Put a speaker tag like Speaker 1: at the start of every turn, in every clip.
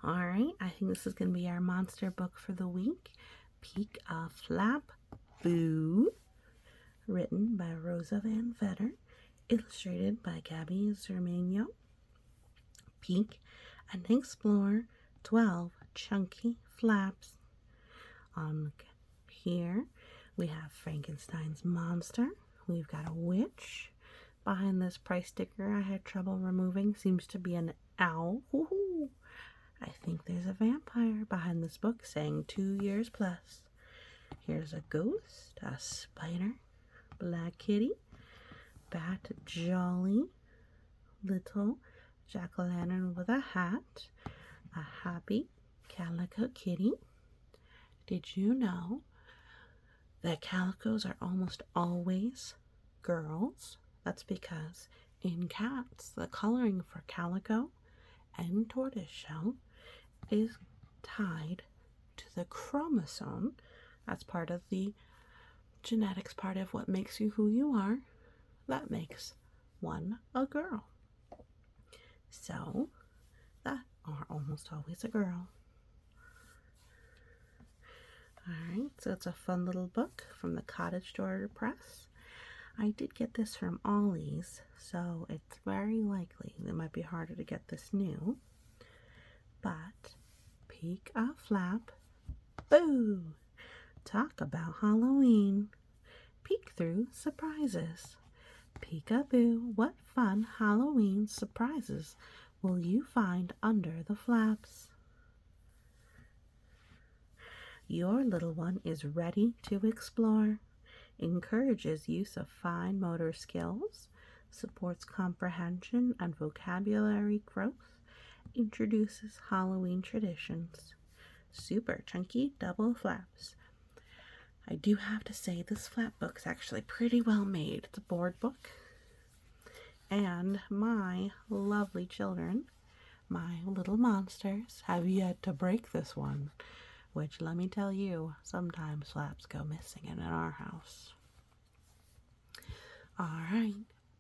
Speaker 1: Alright, I think this is going to be our monster book for the week. Peek a Flap Boo. Written by Rosa Van Vetter. Illustrated by Gabby Zermano. Peek and explore 12 chunky flaps. Here we have Frankenstein's monster. We've got a witch. Behind this price sticker I had trouble removing seems to be an owl. Woohoo! I think there's a vampire behind this book saying 2 years plus. Here's a ghost, a spider, black kitty, bat jolly, little jack-o'-lantern with a hat, a happy calico kitty. Did you know that calicos are almost always girls? That's because in cats, the coloring for calico and tortoiseshell is tied to the chromosome. That's part of the genetics, part of what makes you who you are. That makes one a girl. So, that are almost always a girl. Alright, so it's a fun little book from the Cottage Door Press. I did get this from Ollie's, so it's very likely it might be harder to get this new. But, peek a flap, boo! Talk about Halloween. Peek through surprises. Peek-a-boo, what fun Halloween surprises will you find under the flaps? Your little one is ready to explore, encourages use of fine motor skills, supports comprehension and vocabulary growth, introduces Halloween traditions. Super chunky double flaps. I do have to say this flap book's actually pretty well made. It's a board book. And my lovely children, my little monsters, have yet to break this one. Which, let me tell you, sometimes flaps go missing in our house. Alright,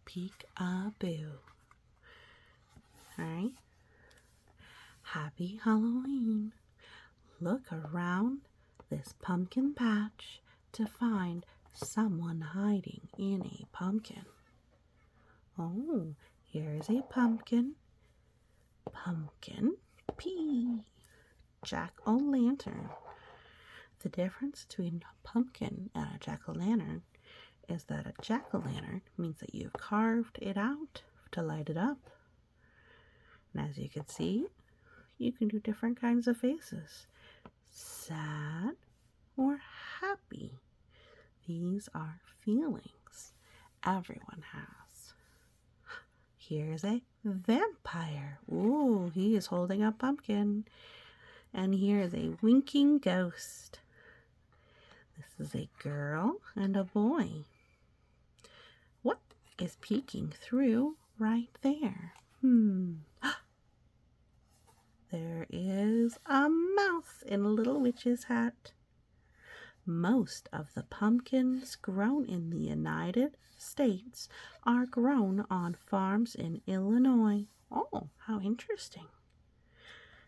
Speaker 1: peek-a-boo. Alright. Happy Halloween. Look around this pumpkin patch to find someone hiding in a pumpkin. Oh, here's a pumpkin. Pumpkin pea. Jack-o'-lantern. The difference between a pumpkin and a jack-o'-lantern is that a jack-o'-lantern means that you've carved it out to light it up. And as you can see, you can do different kinds of faces. Sad or happy. These are feelings everyone has. Here's a vampire. Ooh, he is holding a pumpkin. And here is a winking ghost. This is a girl and a boy. What is peeking through right there? There is a mouse in a little witch's hat. Most of the pumpkins grown in the United States are grown on farms in Illinois. Oh, how interesting.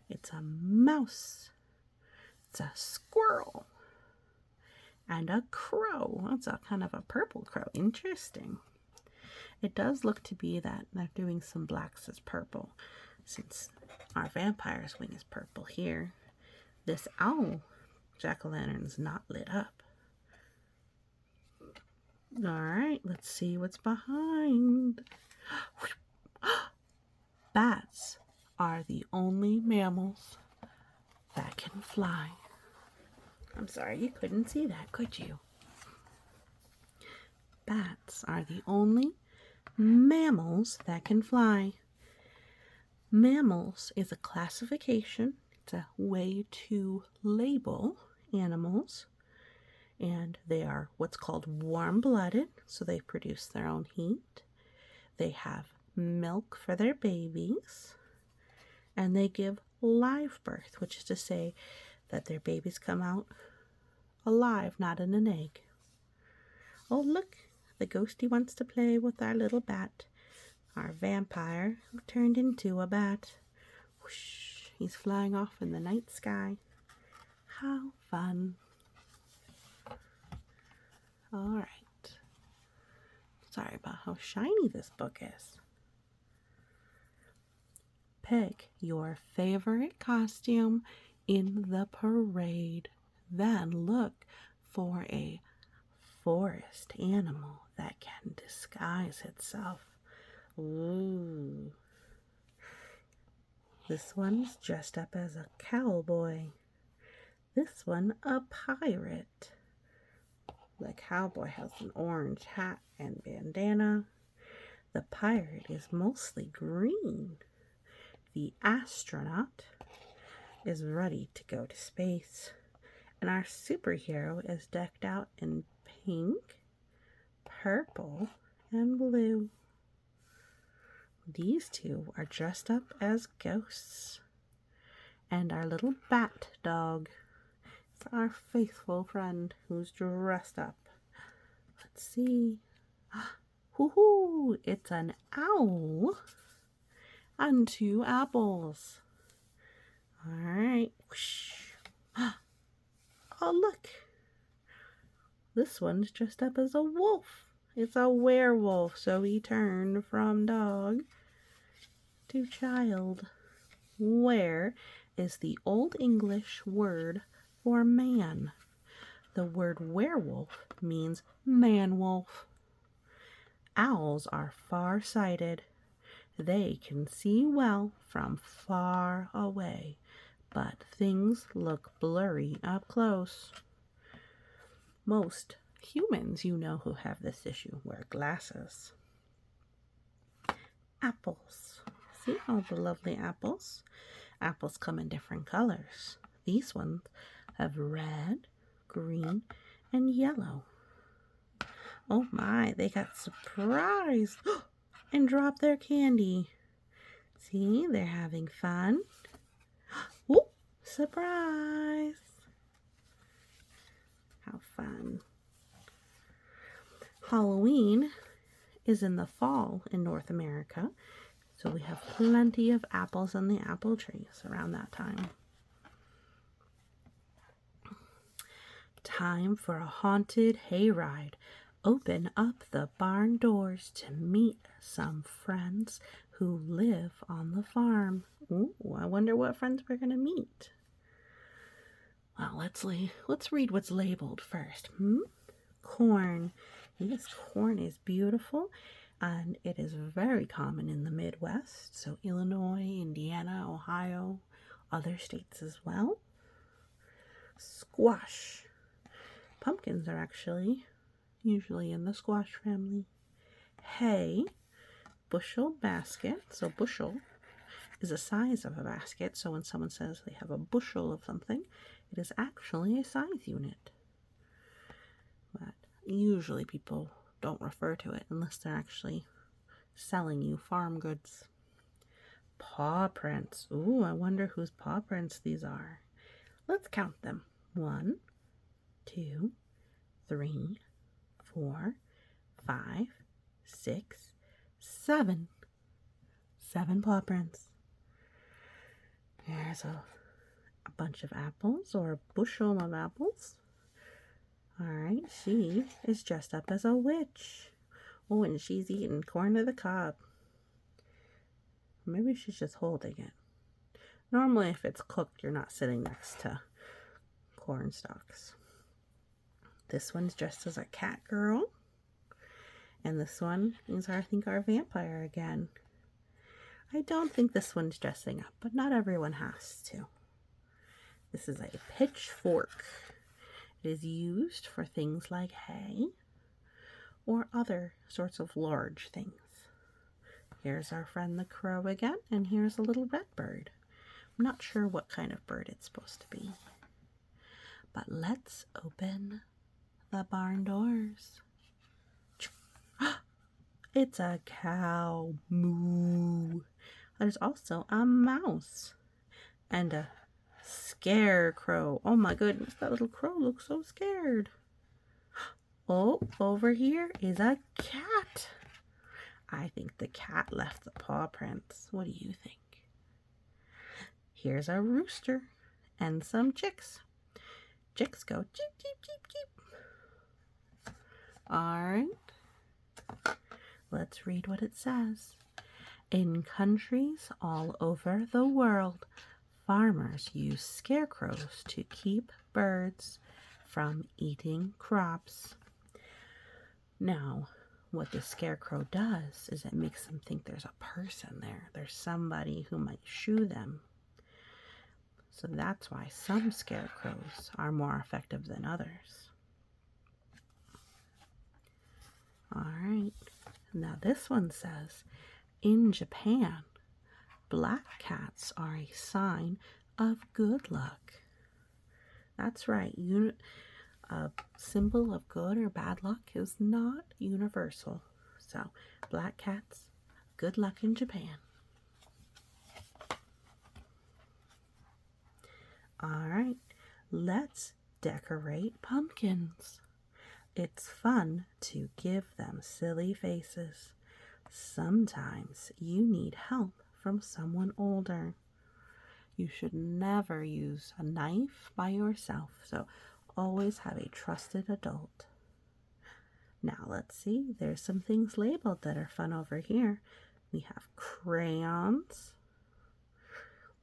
Speaker 1: It's a mouse. It's a squirrel. And a crow. That's a kind of a purple crow. Interesting. It does look to be that they're doing some blacks as purple, since our vampire's wing is purple here. This owl jack-o'-lantern's not lit up. Alright, let's see what's behind. Bats are the only mammals that can fly. I'm sorry you couldn't see that, could you? Bats are the only mammals that can fly. Mammals is a classification. It's a way to label animals. And they are what's called warm-blooded, so they produce their own heat. They have milk for their babies. And they give live birth, which is to say that their babies come out alive, not in an egg. Oh, look, the ghosty wants to play with our little bat. Our vampire turned into a bat. Whoosh. He's flying off in the night sky. How fun. All right. Sorry about how shiny this book is. Pick your favorite costume in the parade. Then look for a forest animal that can disguise itself. Ooh. This one's dressed up as a cowboy. This one a pirate. The cowboy has an orange hat and bandana. The pirate is mostly green. The astronaut is ready to go to space. And our superhero is decked out in pink, purple, and blue. These two are dressed up as ghosts. And our little bat dog is our faithful friend who's dressed up. Let's see. Hoo-hoo! It's an owl and 2 apples. All right. Whoosh. Oh, look. This one's dressed up as a wolf. It's a werewolf, so he turned from dog to child. Where is the Old English word for man? The word werewolf means man-wolf. Owls are far-sighted. They can see well from far away, but things look blurry up close. Most humans, who have this issue, wear glasses. Apples. See all the lovely apples? Apples come in different colors. These ones have red, green, and yellow. Oh my, they got surprised and dropped their candy. See, they're having fun. Whoop, surprise. How fun. Halloween is in the fall in North America, so we have plenty of apples on the apple trees around that time. Time for a haunted hayride. Open up the barn doors to meet some friends who live on the farm. Ooh, I wonder what friends we're going to meet. Well, let's read what's labeled first. Corn. Yes, corn is beautiful, and it is very common in the Midwest. So Illinois, Indiana, Ohio, other states as well. Squash. Pumpkins are actually usually in the squash family. Hay. Bushel basket. So bushel is the size of a basket. So when someone says they have a bushel of something, it is actually a size unit. But usually people don't refer to it unless they're actually selling you farm goods. Paw prints. Ooh, I wonder whose paw prints these are. Let's count them. 1, 2, 3, 4, 5, 6, 7. 7 paw prints. There's a bunch of apples, or a bushel of apples. Alright, she is dressed up as a witch. Oh, and she's eating corn to the cob. Maybe she's just holding it. Normally, if it's cooked, you're not sitting next to corn stalks. This one's dressed as a cat girl. And this one is, I think, our vampire again. I don't think this one's dressing up, but not everyone has to. This is a pitchfork. It is used for things like hay or other sorts of large things. Here's our friend the crow again, and here's a little red bird. I'm not sure what kind of bird it's supposed to be. But let's open the barn doors. It's a cow. Moo. There's also a mouse and a scarecrow. Oh my goodness, that little crow looks so scared. Oh, over here is a cat. I think the cat left the paw prints. What do you think? here's a rooster and some chicks. Chicks go cheep, cheep, cheep, cheep. All right. Let's read what it says. In countries all over the world, farmers use scarecrows to keep birds from eating crops. Now, what the scarecrow does is it makes them think there's a person there. There's somebody who might shoo them. So that's why some scarecrows are more effective than others. All right. Now this one says, in Japan, black cats are a sign of good luck. That's right. A symbol of good or bad luck is not universal. So, black cats, good luck in Japan. All right, let's decorate pumpkins. It's fun to give them silly faces. Sometimes you need help from someone older. You should never use a knife by yourself, so always have a trusted adult. Now let's see, there's some things labeled that are fun over here. We have crayons.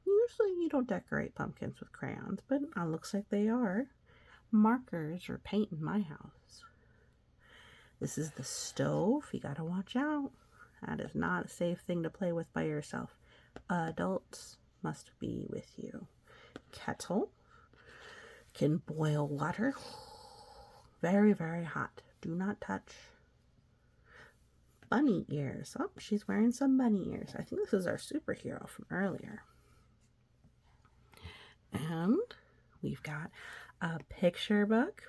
Speaker 1: Usually you don't decorate pumpkins with crayons, but it looks like they are. Markers or paint in my house. This is the stove. You gotta watch out. That is not a safe thing to play with by yourself. Adults must be with you. Kettle can boil water. Very, very hot. Do not touch. Bunny ears. Oh, she's wearing some bunny ears. I think this is our superhero from earlier. And we've got a picture book.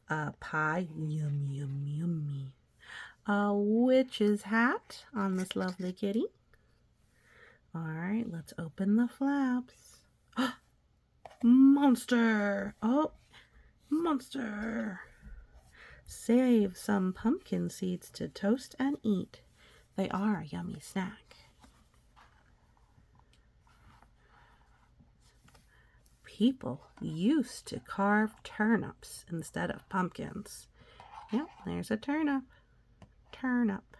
Speaker 1: A pie. Yum, yum, yummy. A witch's hat on this lovely kitty. All right, let's open the flaps. Monster! Oh, monster! Save some pumpkin seeds to toast and eat. They are a yummy snack. People used to carve turnips instead of pumpkins. Yep, there's a turnip. Turnip.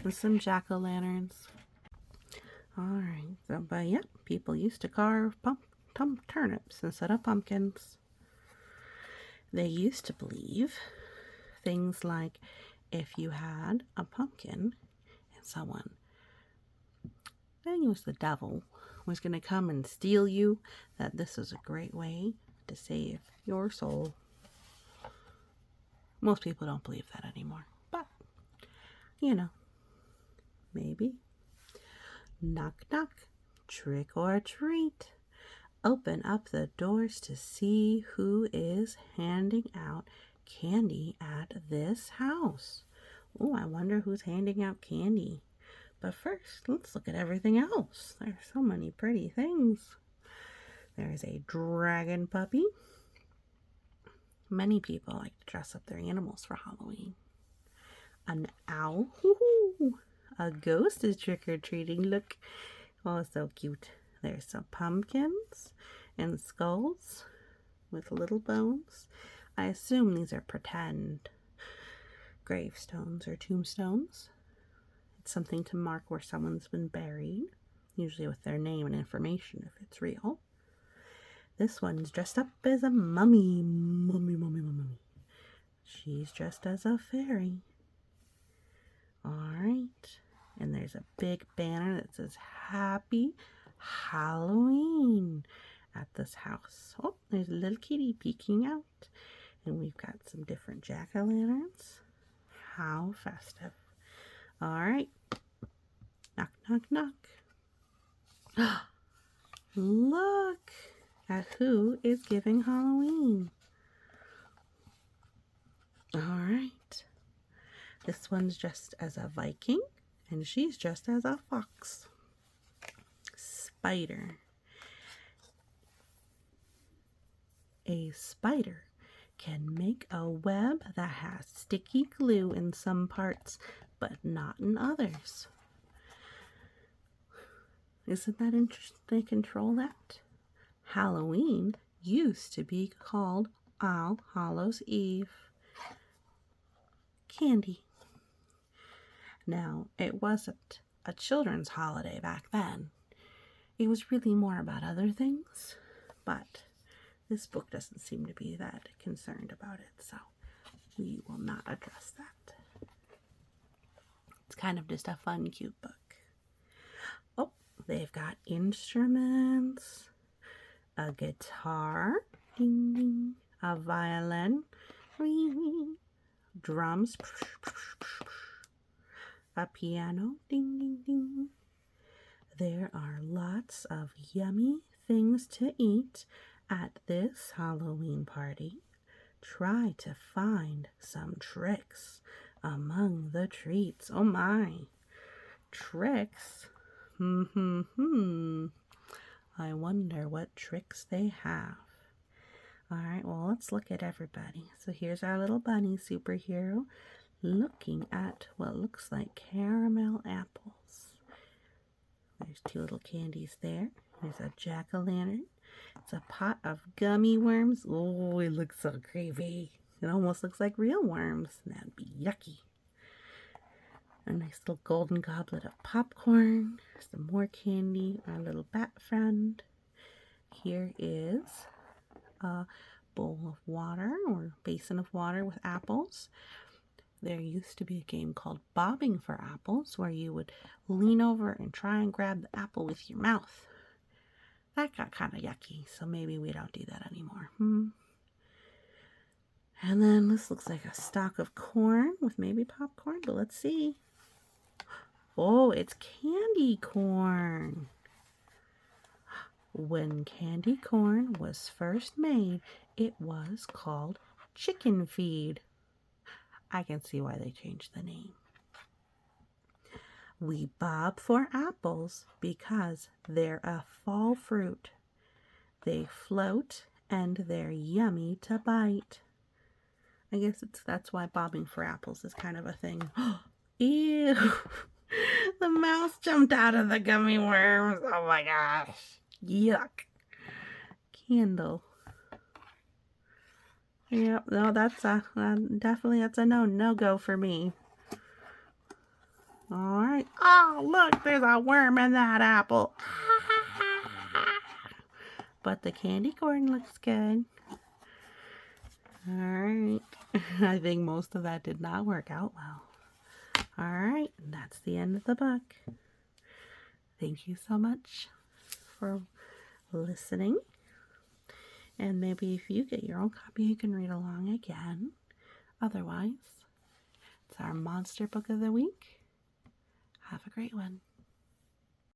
Speaker 1: And some jack-o'-lanterns. Alright, so, but yeah, people used to carve turnips instead of pumpkins. They used to believe things like if you had a pumpkin and someone, I think it was the devil, was going to come and steal you, that this was a great way to save your soul. Most people don't believe that anymore, but, you know, maybe. Knock, knock, trick or treat. Open up the doors to see who is handing out candy at this house. Oh, I wonder who's handing out candy. But first, let's look at everything else. There's so many pretty things. There's a dragon puppy. Many people like to dress up their animals for Halloween. An owl. Woo-hoo. A ghost is trick-or-treating. Look. Oh, so cute. There's some pumpkins and skulls with little bones. I assume these are pretend gravestones or tombstones. It's something to mark where someone's been buried, usually with their name and information if it's real. This one's dressed up as a mummy. Mummy, mummy, mummy. She's dressed as a fairy. Alright. And there's a big banner that says Happy Halloween at this house. Oh, there's a little kitty peeking out. And we've got some different jack-o'-lanterns. How festive. Alright. Knock, knock, knock. Look at who is giving Halloween. Alright. This one's dressed as a Viking, and she's dressed as a fox. Spider. A spider can make a web that has sticky glue in some parts, but not in others. Isn't that interesting? They control that. Halloween used to be called All Hallows Eve. Candy. Now, it wasn't a children's holiday back then. It was really more about other things, but this book doesn't seem to be that concerned about it, so we will not address that. It's kind of just a fun, cute book. Oh, they've got instruments, a guitar, ding ding, a violin, ring ring, drums, a piano, ding ding ding. There are lots of yummy things to eat at this Halloween party. Try to find some tricks among the treats. Oh my, tricks? I wonder what tricks they have. All right, well, let's look at everybody. So here's our little bunny superhero looking at what looks like caramel apples. There's 2 little candies there. There's a jack-o'-lantern. It's a pot of gummy worms. Oh, it looks so creepy. It almost looks like real worms. That'd be yucky. A nice little golden goblet of popcorn. Some more candy. Our little bat friend. Here is a bowl of water or basin of water with apples. There used to be a game called Bobbing for Apples where you would lean over and try and grab the apple with your mouth. That got kind of yucky, so maybe we don't do that anymore. And then this looks like a stalk of corn with maybe popcorn, but let's see. Oh, it's candy corn. When candy corn was first made, it was called chicken feed. I can see why they changed the name. We bob for apples because they're a fall fruit. They float and they're yummy to bite. I guess that's why bobbing for apples is kind of a thing. Ew! The mouse jumped out of the gummy worms. Oh my gosh. Yuck. Candle. Yep, no, that's definitely that's a no-go for me. All right. Oh, look, there's a worm in that apple. But the candy corn looks good. All right. I think most of that did not work out well. All right, that's the end of the book. Thank you so much for listening. And maybe if you get your own copy, you can read along again. Otherwise, it's our monster book of the week. Have a great one.